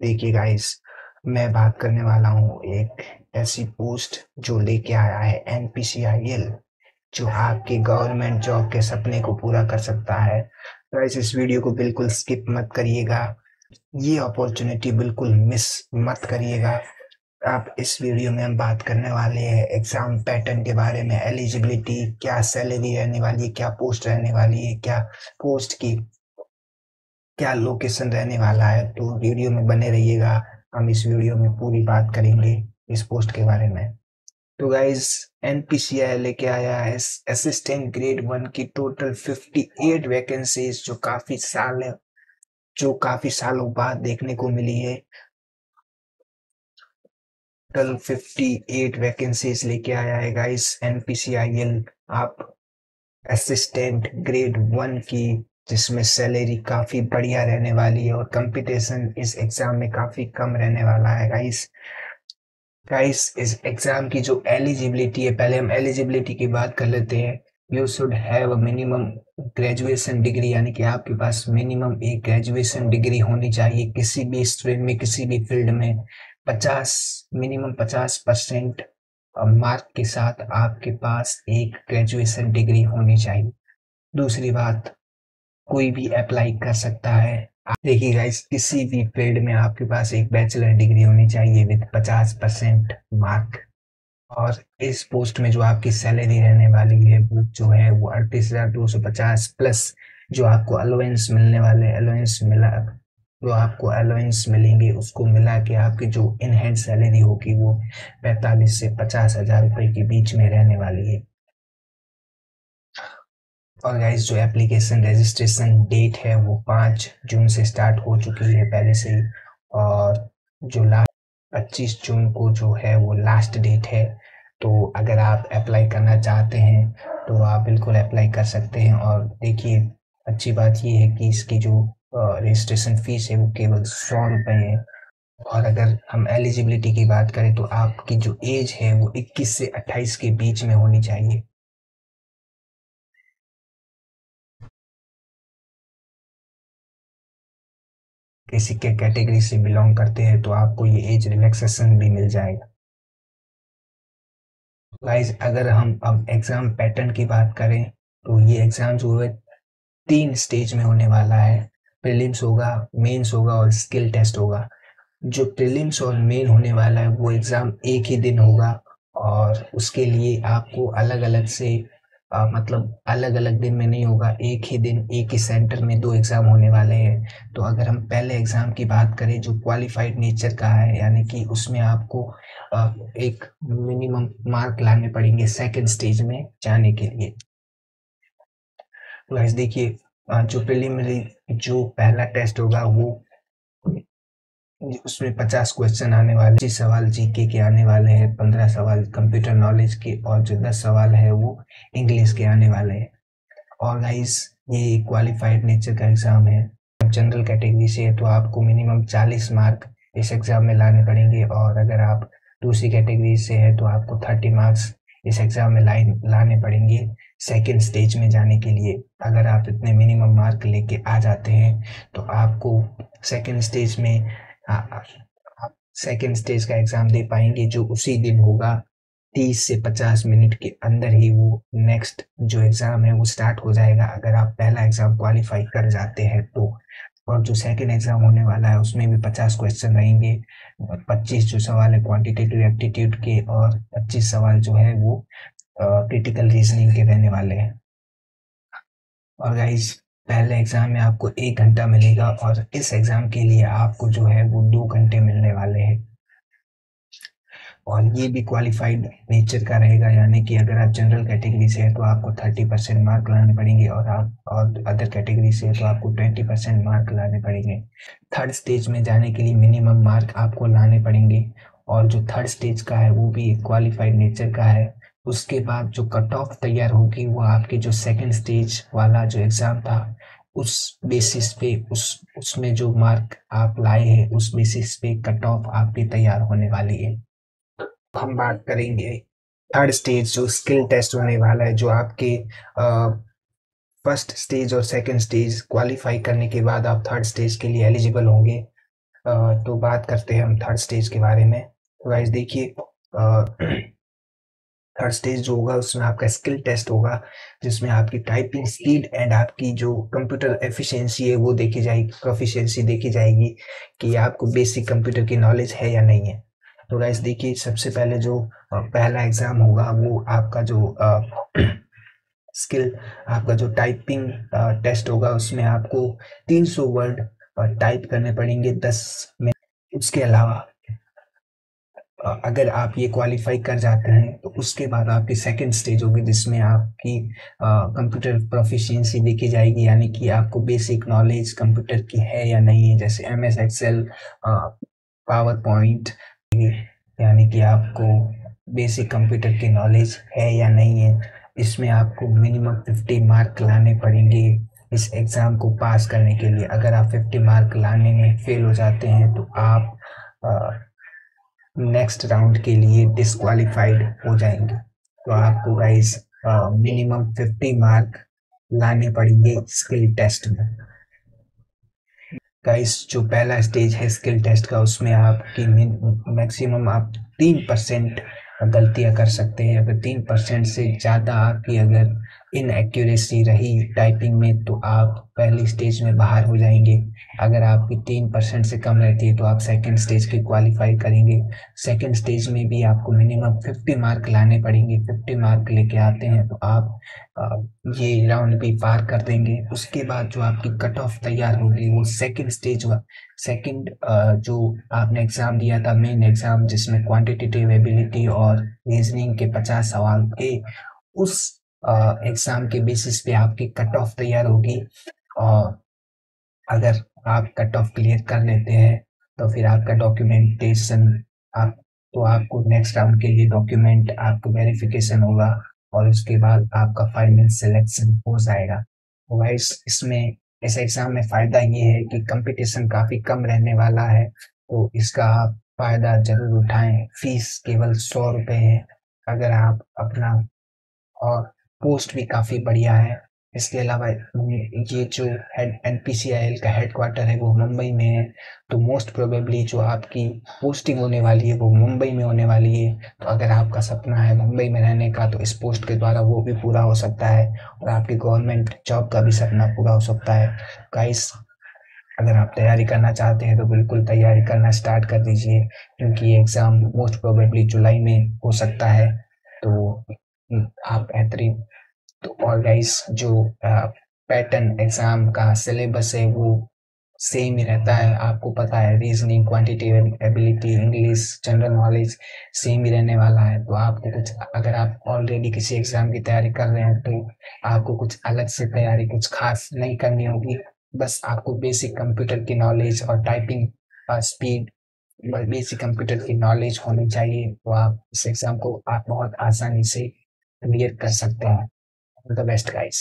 देखिए गाइस, मैं बात करने वाला हूँ एक ऐसी पोस्ट जो लेके आया है एनपीसीआईएल, जो आपके गवर्नमेंट जॉब के सपने को पूरा कर सकता है। गाइस, इस वीडियो को बिल्कुल स्किप मत करिएगा। ये अपॉर्चुनिटी बिल्कुल मिस मत करिएगा। आप इस वीडियो में हम बात करने वाले हैं एग्जाम पैटर्न के बारे में, एलिजिबिलिटी, क्या सैलरी रहने वाली है, क्या पोस्ट रहने वाली है, क्या पोस्ट की क्या लोकेशन रहने वाला है। तो वीडियो में बने रहिएगा। हम इस वीडियो में पूरी बात करेंगे इस पोस्ट के बारे में। तो गाइज, एनपीसीआई लेके आया है असिस्टेंट ग्रेड 1 की टोटल 58 वैकेंसीज, जो काफी सालों बाद देखने को मिली है। टोटल 58 वैकेंसीज लेके आया है गाइस एनपीसीआईएल। आप असिस्टेंट ग्रेड 1 की, जिसमें सैलरी काफी बढ़िया रहने वाली है और कंपटीशन इस एग्जाम में काफी कम रहने वाला है गाइस। इस एग्जाम की जो एलिजिबिलिटी है, पहले हम एलिजिबिलिटी की बात कर लेते हैं। You should have a minimum graduation degree, यानी कि आपके पास मिनिमम एक ग्रेजुएशन डिग्री होनी चाहिए किसी भी स्ट्रीम में, किसी भी फील्ड में। 50 मिनिमम 50% मार्क के साथ आपके पास एक ग्रेजुएशन डिग्री होनी चाहिए। दूसरी बात, कोई भी अप्लाई कर सकता है। देखिए गाइस, किसी भी फील्ड में आपके पास एक बैचलर डिग्री होनी चाहिए विद 50% मार्क। और इस पोस्ट में जो आपकी सैलरी रहने वाली है वो जो है वो 38,250 प्लस जो आपको अलाउंस मिलने वाले अलाउंस मिला जो आपको अलाउंस मिलेंगे उसको मिला के आपकी जो इन हैंड सैलरी होगी वो 45 से 50 हजार रुपए के बीच में रहने वाली है। और गाइस, जो एप्लीकेशन रजिस्ट्रेशन डेट है वो 5 जून से स्टार्ट हो चुकी है पहले से ही। और जो लास्ट 25 जून को जो है वो लास्ट डेट है। तो अगर आप अप्लाई करना चाहते हैं तो आप बिल्कुल अप्लाई कर सकते हैं। और देखिए, अच्छी बात ये है कि इसकी जो रजिस्ट्रेशन फीस है वो केवल 100 रुपये है। और अगर हम एलिजिबिलिटी की बात करें तो आपकी जो एज है वो 21 से 28 के बीच में होनी चाहिए। किसी के कैटेगरी से बिलोंग करते हैं तो आपको ये एज रिलैक्सेशन भी मिल जाएगा। गाइस, अगर हम अब एग्जाम पैटर्न की बात करें तो ये एग्जाम जो है 3 स्टेज में होने वाला है। प्रीलिम्स होगा, मेंस होगा और स्किल टेस्ट होगा। जो प्रीलिम्स और मेन होने वाला है वो एग्जाम एक ही दिन होगा। और उसके लिए आपको अलग अलग से मतलब अलग अलग दिन में नहीं होगा, एक ही दिन एक ही सेंटर में दो एग्जाम होने वाले हैं। तो अगर हम पहले एग्जाम की बात करें जो क्वालिफाइड नेचर का है, यानी कि उसमें आपको एक मिनिमम मार्क लाने पड़ेंगे सेकंड स्टेज में जाने के लिए। तो गाइस देखिए, जो प्रिलिमिनरी जो पहला टेस्ट होगा वो उसमें 50 क्वेश्चन आने वाले, 25 सवाल जीके के आने वाले हैं, 15 सवाल कंप्यूटर नॉलेज के और जो 10 सवाल है वो इंग्लिश के आने वाले हैं। और गाइस, ये क्वालिफाइड नेचर का एग्जाम है। आप जनरल कैटेगरी से है तो आपको मिनिमम 40 मार्क इस एग्जाम में लाने पड़ेंगे। और अगर आप दूसरी कैटेगरी से है तो आपको 30 मार्क्स इस एग्जाम में लाने पड़ेंगे सेकेंड स्टेज में जाने के लिए। अगर आप इतने मिनिमम मार्क लेके आ जाते हैं तो आपको सेकेंड स्टेज में आप सेकेंड स्टेज का एग्जाम दे पाएंगे, जो उसी दिन होगा। 30 से 50 मिनट के अंदर ही वो नेक्स्ट जो एग्जाम है वो स्टार्ट हो जाएगा, अगर आप पहला एग्जाम क्वालिफाई कर जाते हैं तो। और जो सेकंड एग्जाम होने वाला है उसमें भी 50 क्वेश्चन रहेंगे। 25 जो सवाल है क्वांटिटेटिव एप्टीट्यूड के और 25 सवाल जो है वो क्रिटिकल रीजनिंग के रहने वाले हैं। और गाइस, पहले एग्जाम में आपको 1 घंटा मिलेगा और इस एग्जाम के लिए आपको जो है वो 2 घंटे मिलने वाले हैं। और ये भी क्वालिफाइड नेचर का रहेगा, यानी कि अगर आप जनरल कैटेगरी से है तो आपको 30% मार्क लाने पड़ेंगे और आप और अदर कैटेगरी से है तो आपको 20% मार्क लाने पड़ेंगे। थर्ड स्टेज में जाने के लिए मिनिमम मार्क आपको लाने पड़ेंगे। और जो थर्ड स्टेज का है वो भी क्वालिफाइड नेचर का है। उसके बाद जो कट ऑफ तैयार होगी वो आपके जो सेकेंड स्टेज वाला जो एग्जाम था उस बेसिस पे उसमें जो मार्क आप लाए हैं उस बेसिस पे कट ऑफ आपकी तैयार होने वाली है। हम बात करेंगे थर्ड स्टेज जो स्किल टेस्ट होने वाला है, जो आपके फर्स्ट स्टेज और सेकंड स्टेज क्वालिफाई करने के बाद आप थर्ड स्टेज के लिए एलिजिबल होंगे। तो बात करते हैं हम थर्ड स्टेज के बारे में। तो गाइस देखिए, थर्ड स्टेज जो होगा उसमें आपका स्किल टेस्ट होगा, जिसमें आपकी टाइपिंग स्पीड एंड आपकी जो कंप्यूटर एफिशिएंसी है वो देखी जाएगी, प्रोफिशिएंसी देखी जाएगी कि आपको बेसिक कंप्यूटर की नॉलेज है या नहीं है। तो गाइस देखिए, सबसे पहले जो पहला एग्जाम होगा वो आपका जो स्किल, आपका जो टाइपिंग टेस्ट होगा उसमें आपको 300 वर्ड टाइप करने पड़ेंगे 10 मिनट। उसके अलावा अगर आप ये क्वालिफाई कर जाते हैं तो उसके बाद आपकी सेकंड स्टेज होगी, जिसमें आपकी कंप्यूटर प्रोफिशिएंसी देखी जाएगी, यानी कि आपको बेसिक नॉलेज कंप्यूटर की है या नहीं है, जैसे M S Excel, PowerPoint, यानी कि आपको बेसिक कंप्यूटर की नॉलेज है या नहीं है। इसमें आपको मिनिमम 50 मार्क लाने पड़ेंगे इस एग्ज़ाम को पास करने के लिए। अगर आप 50 मार्क लाने में फेल हो जाते हैं तो आप नेक्स्ट राउंड के लिए डिस्क्वालिफाइड हो जाएंगे। तो आपको गाइस मिनिमम 50 मार्क लाने पड़ेंगे स्किल टेस्ट में। गाइस जो पहला स्टेज है स्किल टेस्ट का, उसमें आपकी मैक्सिमम आप 3% गलतियां कर सकते हैं। अगर 3% से ज़्यादा आपकी अगर इनएक्यूरेसी रही टाइपिंग में तो आप पहली स्टेज में बाहर हो जाएंगे। अगर आपकी 3% से कम रहती है तो आप सेकंड स्टेज की क्वालिफाई करेंगे। सेकंड स्टेज में भी आपको मिनिमम 50 मार्क लाने पड़ेंगे। 50 मार्क लेके आते हैं तो आप अ, ये राउंड भी पार कर देंगे। उसके बाद जो आपकी कट ऑफ तैयार होगी वो सेकंड स्टेज हुआ। सेकंड जो आपने एग्जाम दिया था मेन एग्जाम, जिसमें क्वांटिटेटिव एबिलिटी और रीजनिंग के 50 सवाल थे, उस एग्जाम के बेसिस पे आपकी कट ऑफ तैयार होगी। और अगर आप कट ऑफ क्लियर कर लेते हैं तो फिर आपका डॉक्यूमेंटेशन, आप तो आपको नेक्स्ट राउंड के लिए डॉक्यूमेंट आपको वेरिफिकेशन होगा और उसके बाद आपका फाइनल सिलेक्शन हो जाएगा। तो गाइस इसमें, इस एग्जाम में फायदा ये है कि कंपटीशन काफी कम रहने वाला है, तो इसका आप फायदा जरूर उठाएं। फीस केवल 100 रुपये है अगर आप अपना, और पोस्ट भी काफ़ी बढ़िया है। इसके अलावा ये जो हेड एनपीसीआईएल का हेडक्वार्टर है वो मुंबई में है, तो मोस्ट प्रोबेबली जो आपकी पोस्टिंग होने वाली है वो मुंबई में होने वाली है। तो अगर आपका सपना है मुंबई में रहने का तो इस पोस्ट के द्वारा वो भी पूरा हो सकता है और आपकी गवर्नमेंट जॉब का भी सपना पूरा हो सकता है। गाइस अगर आप तैयारी करना चाहते हैं तो बिल्कुल तैयारी करना स्टार्ट कर दीजिए, क्योंकि ये एग्ज़ाम मोस्ट प्रोबेबली जुलाई में हो सकता है। तो आप बेहतरीन, तो और गाइस जो पैटर्न एग्जाम का सिलेबस है वो सेम ही रहता है। आपको पता है reasoning, quantitative ability, English, general knowledge same ही रहने वाला है। तो आपको कुछ, अगर आप ऑलरेडी किसी एग्जाम की तैयारी कर रहे हैं तो आपको कुछ अलग से तैयारी कुछ खास नहीं करनी होगी। बस आपको बेसिक कंप्यूटर की नॉलेज और टाइपिंग स्पीड, बेसिक कंप्यूटर की नॉलेज होनी चाहिए, तो आप इस एग्जाम को आप बहुत आसानी से क्लियर कर सकते हैं। All the best, guys.